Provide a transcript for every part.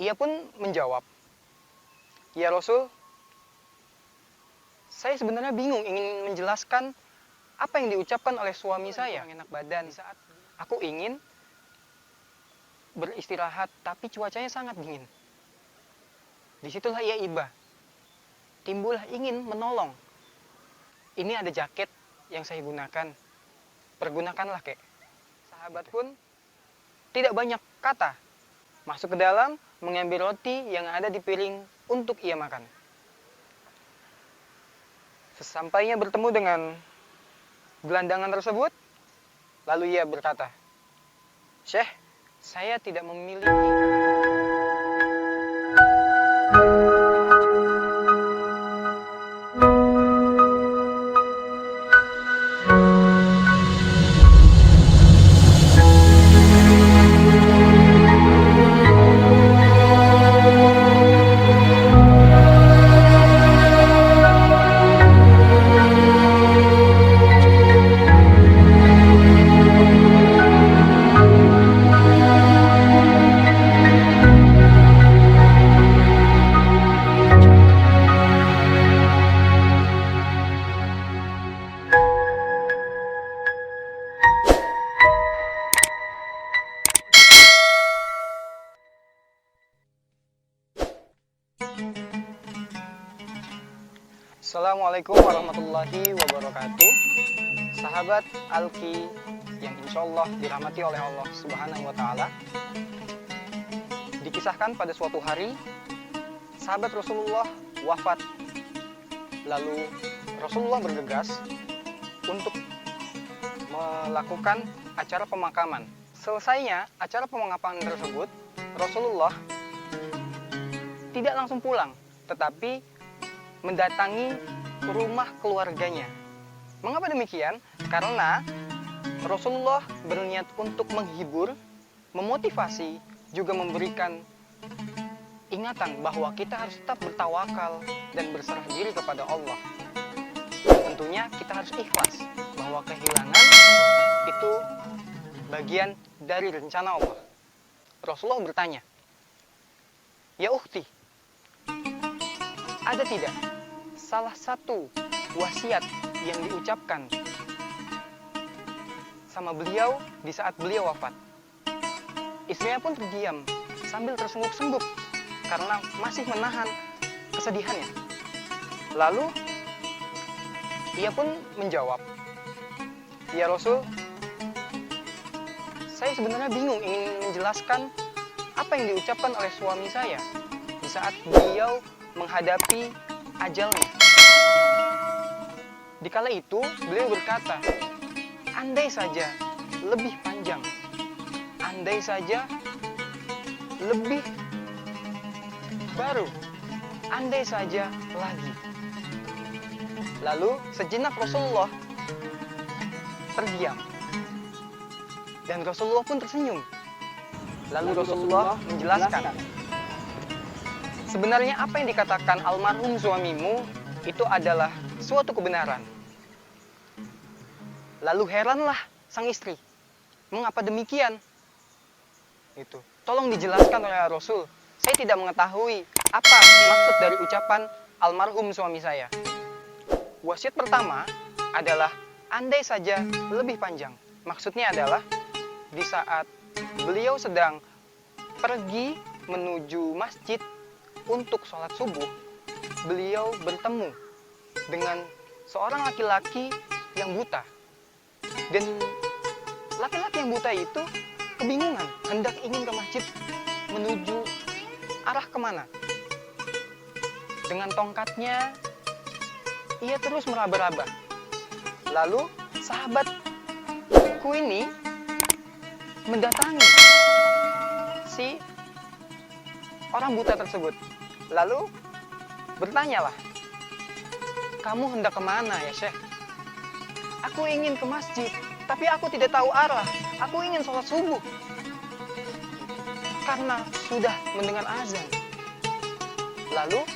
Ia pun menjawab, "Ya Rasul, saya sebenarnya bingung ingin menjelaskan apa yang diucapkan oleh suami saya. Enak badan saat aku ingin beristirahat, tapi cuacanya sangat dingin." Disitulah ia iba, timbullah ingin menolong. "Ini ada jaket yang saya gunakan, pergunakanlah kek." Sahabat pun tidak banyak kata, masuk ke dalam, mengambil roti yang ada di piring untuk ia makan. Sesampainya bertemu dengan gelandangan tersebut, lalu ia berkata, "Syekh, saya tidak memiliki..." Assalamualaikum warahmatullahi wabarakatuh. Sahabat Alki yang insya Allah dirahmati oleh Allah Subhanahu wa Ta'ala. Dikisahkan pada suatu hari, sahabat Rasulullah wafat. Lalu Rasulullah bergegas untuk melakukan acara pemakaman. Selesainya acara pemakaman tersebut, Rasulullah tidak langsung pulang, tetapi mendatangi rumah keluarganya. Mengapa demikian? Karena Rasulullah berniat untuk menghibur, memotivasi, juga memberikan ingatan bahwa kita harus tetap bertawakal dan berserah diri kepada Allah. Tentunya kita harus ikhlas bahwa kehilangan itu bagian dari rencana Allah. Rasulullah bertanya, "Ya ukhti, ada tidak salah satu wasiat yang diucapkan sama beliau di saat beliau wafat?" Istrinya pun terdiam sambil tersengguk-sengguk karena masih menahan kesedihannya. Lalu ia pun menjawab, "Ya Rasul, saya sebenarnya bingung ingin menjelaskan apa yang diucapkan oleh suami saya di saat beliau menghadapi ajalnya." Dikala itu beliau berkata, "Andai saja lebih panjang, andai saja lebih baru, andai saja lagi." Lalu sejenak Rasulullah terdiam dan Rasulullah pun tersenyum. Lalu Rasulullah menjelaskan, "Sebenarnya apa yang dikatakan almarhum suamimu itu adalah suatu kebenaran." Lalu heranlah sang istri, "Mengapa demikian?" Itu, "Tolong dijelaskan oleh Rasul. Saya tidak mengetahui apa maksud dari ucapan almarhum suami saya." Wasiat pertama adalah andai saja lebih panjang. Maksudnya adalah di saat beliau sedang pergi menuju masjid untuk sholat subuh, beliau bertemu dengan seorang laki-laki yang buta. Dan laki-laki yang buta itu kebingungan, hendak ingin ke masjid menuju arah kemana. Dengan tongkatnya, ia terus meraba-raba. Lalu sahabatku ini mendatangi si orang buta tersebut. Lalu bertanyalah, "Kamu hendak kemana ya Syekh?" "Aku ingin ke masjid, tapi aku tidak tahu arah. Aku ingin sholat subuh karena sudah mendengar azan." Lalu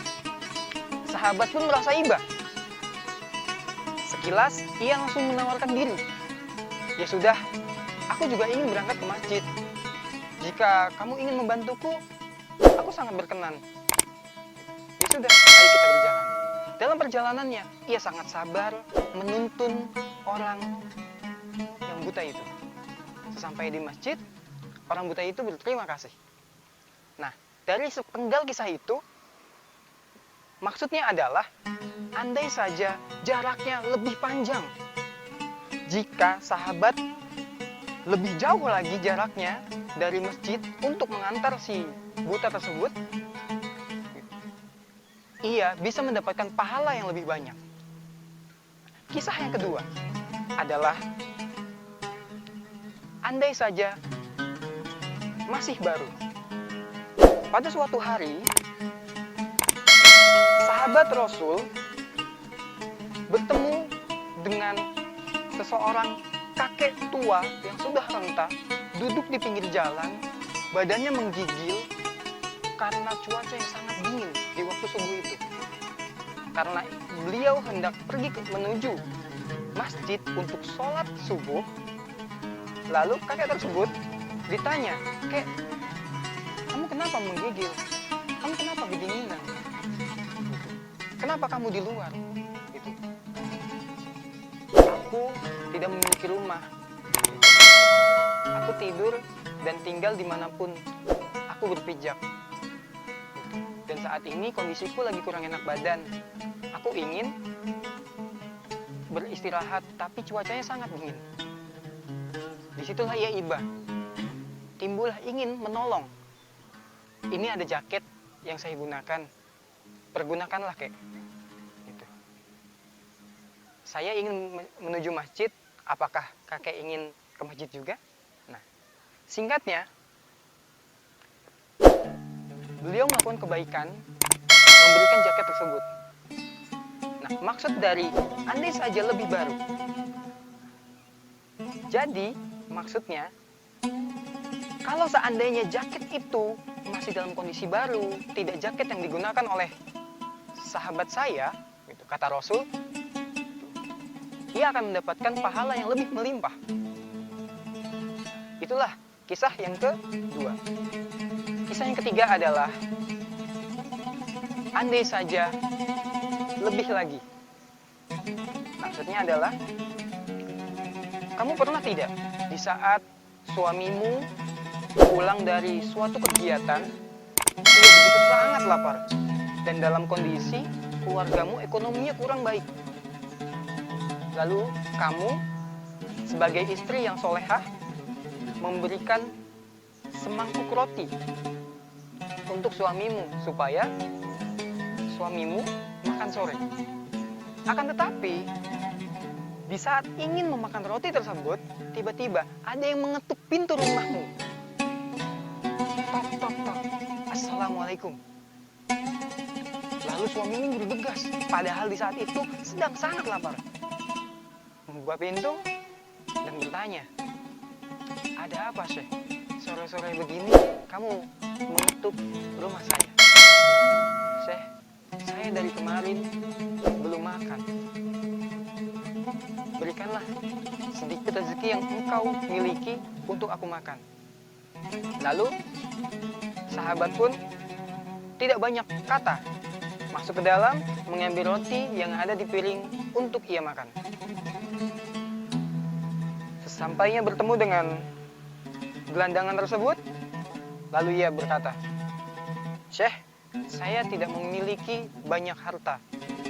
sahabat pun merasa iba. Sekilas ia langsung menawarkan diri. "Ya sudah, aku juga ingin berangkat ke masjid. Jika kamu ingin membantuku, aku aku sangat berkenan. Ya sudah, ayo kita berjalan. Dalam perjalanannya, ia sangat sabar menuntun orang yang buta itu. Sesampai di masjid, orang buta itu berterima kasih. Nah, dari sepenggal kisah itu, maksudnya adalah, andai saja jaraknya lebih panjang, jika sahabat lebih jauh lagi jaraknya dari masjid untuk mengantar si buta tersebut, ia bisa mendapatkan pahala yang lebih banyak. Kisah yang kedua adalah, andai saja masih baru. Pada suatu hari, sahabat Rasul bertemu dengan seseorang kakek tua yang sudah renta, duduk di pinggir jalan, badannya menggigil karena cuaca yang sangat dingin di waktu subuh itu. Karena beliau hendak pergi menuju masjid untuk sholat subuh, lalu kakek tersebut ditanya, "Kek, kamu kenapa menggigil? Kamu kenapa kedinginan? Kenapa kamu di luar?" Gitu. "Aku tidak memiliki rumah. Aku tidur dan tinggal dimanapun aku berpijak. Dan saat ini kondisiku lagi kurang enak badan. Aku ingin beristirahat, tapi cuacanya sangat dingin." Disitulah ia iba. Timbullah ingin menolong. "Ini ada jaket yang saya gunakan. Pergunakanlah, Kek." Gitu. "Saya ingin menuju masjid. Apakah kakek ingin ke masjid juga?" Nah, singkatnya, beliau melakukan kebaikan, memberikan jaket tersebut. Nah, maksud dari andai saja lebih baru. Jadi, maksudnya, kalau seandainya jaket itu masih dalam kondisi baru, tidak jaket yang digunakan oleh sahabat saya, gitu, kata Rasul, ia akan mendapatkan pahala yang lebih melimpah. Itulah kisah yang kedua. Kisah yang ketiga adalah, andai saja lebih lagi. Maksudnya adalah, kamu pernah tidak di saat suamimu pulang dari suatu kegiatan, ia begitu sangat lapar, dan dalam kondisi keluargamu ekonominya kurang baik. Lalu kamu sebagai istri yang solehah memberikan semangkuk roti untuk suamimu supaya suamimu makan sore. Akan tetapi di saat ingin memakan roti tersebut, tiba-tiba ada yang mengetuk pintu rumahmu. Tok, tok, tok. Assalamualaikum. Lalu suamimu bergegas, padahal di saat itu sedang sangat lapar. Membuka pintu dan bertanya, "Ada apa, Syekh? Sore-sore begini kamu mengetuk rumah saya?" "Syekh, saya dari kemarin belum makan. Berikanlah sedikit rezeki yang engkau miliki untuk aku makan." Lalu sahabat pun tidak banyak kata, masuk ke dalam, mengambil roti yang ada di piring untuk ia makan. Sesampainya bertemu dengan gelandangan tersebut, lalu ia berkata, "Syekh, saya tidak memiliki banyak harta.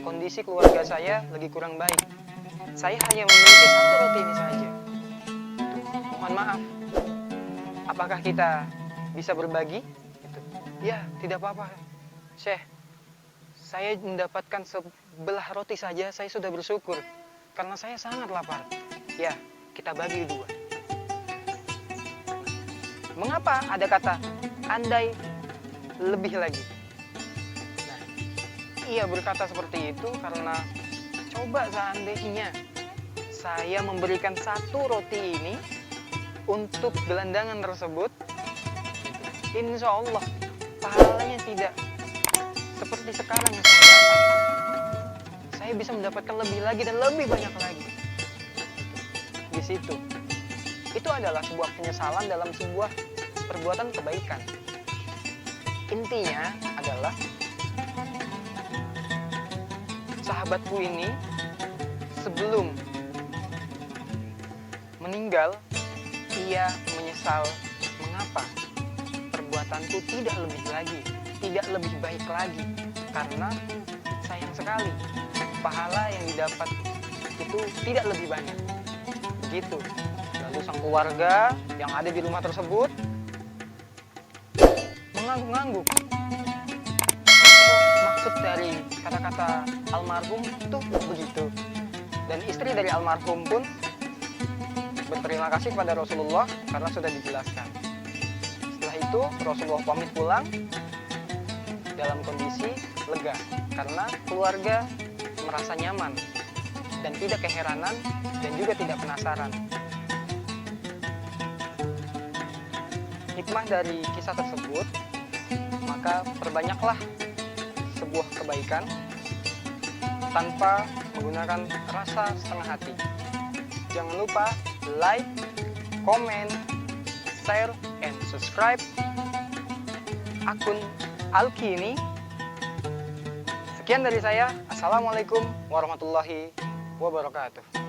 Kondisi keluarga saya lagi kurang baik. Saya hanya memiliki satu roti ini saja. Mohon maaf, apakah kita bisa berbagi?" Gitu. "Ya, tidak apa-apa, Syekh. Saya mendapatkan sebelah roti saja, saya sudah bersyukur. Karena saya sangat lapar. Ya, kita bagi dua." Mengapa ada kata andai lebih lagi? Nah, ia berkata seperti itu karena coba seandainya saya memberikan satu roti ini untuk gelandangan tersebut, insya Allah pahalanya tidak seperti sekarang yang saya dapat. Saya bisa mendapatkan lebih lagi dan lebih banyak lagi. Di situ, itu adalah sebuah penyesalan dalam sebuah perbuatan kebaikan. Intinya adalah sahabatku ini sebelum meninggal, ia menyesal mengapa perbuatanku tidak lebih baik lagi, karena sayang sekali pahala yang didapat itu tidak lebih banyak. Begitu. Lalu sang keluarga yang ada di rumah tersebut mengangguk-angguk. Maksud dari kata-kata almarhum itu begitu. Dan istri dari almarhum pun berterima kasih kepada Rasulullah karena sudah dijelaskan. Setelah itu Rasulullah pamit pulang dalam kondisi lega karena keluarga merasa nyaman dan tidak keheranan dan juga tidak penasaran. Hikmah dari kisah tersebut, maka perbanyaklah sebuah kebaikan tanpa menggunakan rasa setengah hati. Jangan lupa like, comment, share, and subscribe akun Alki ini. Sekian dari saya. Assalamualaikum warahmatullahi wabarakatuh.